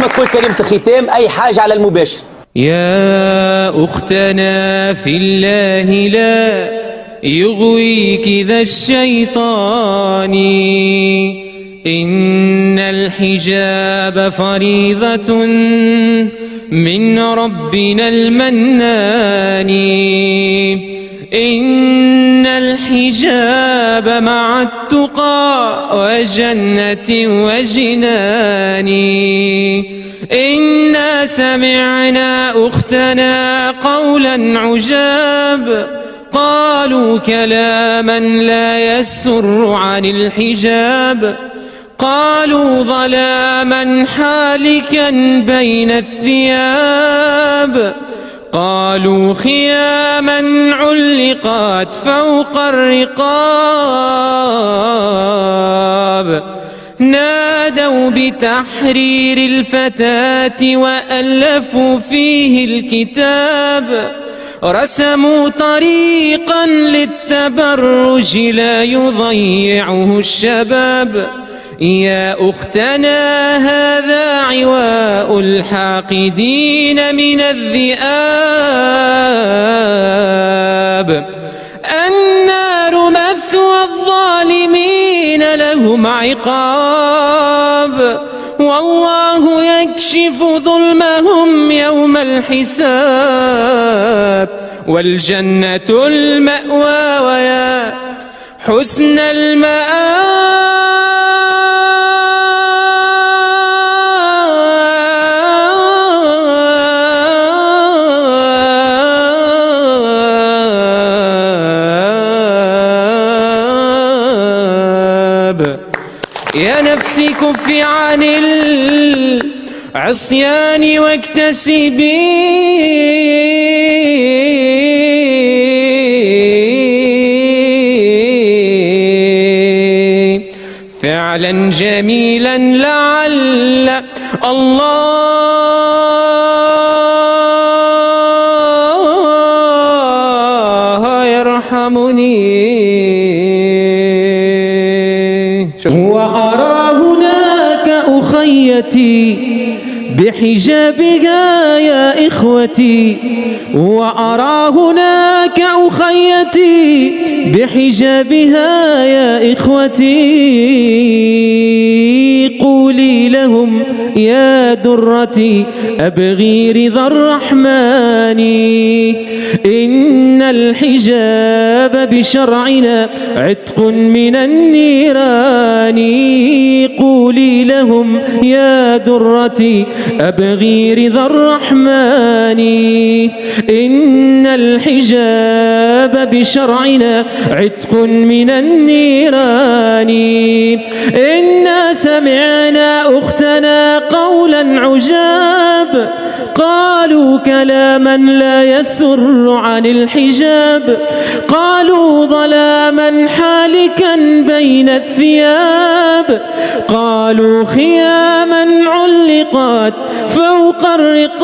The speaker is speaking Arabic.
ما تقول كلمة الختام أي حاجة على المباشر. يا أختنا في الله لا يغويك ذا الشيطان، إن الحجاب فريضة من ربنا المنان، إن الحجاب مع التقى وجنة وجنان. إنا سمعنا أختنا قولا عجاب، قالوا كلاما لا يسر عن الحجاب، قالوا ظلاما حالكا بين الثياب، قالوا خياما علقت فوق الرقاب، نادوا بتحرير الفتاة وألفوا فيه الكتاب، رسموا طريقا للتبرج لا يضيعه الشباب. يا أختنا هذا عواء الحاقدين من الذئاب، النار مثوى الظالمين لهم عقاب، والله يكشف ظلمهم يوم الحساب، والجنة المأوى ويا حسن المآب. يا نفسي كفي عن العصيان واكتسبي فعلا جميلا لعل الله يرحمني. وأرى هناك أخيتي بحجابها يا إخوتي، وأرى هناك أخيتي بحجابها يا إخوتي، قولي لهم يا درتي أبغي رضا الرحمن، إن الحجاب بشرعنا عتق من النيران، قولي لهم يا درتي أبغي رضا الرحمن، إن الحجاب بشرعنا عتق من النيران. إنا سمعنا أختنا قولا عجاب، قالوا كلاما لا يسر عن الحجاب، قالوا ظلاما حالكا بين الثياب، قالوا خياما علقت فوق الرقاب.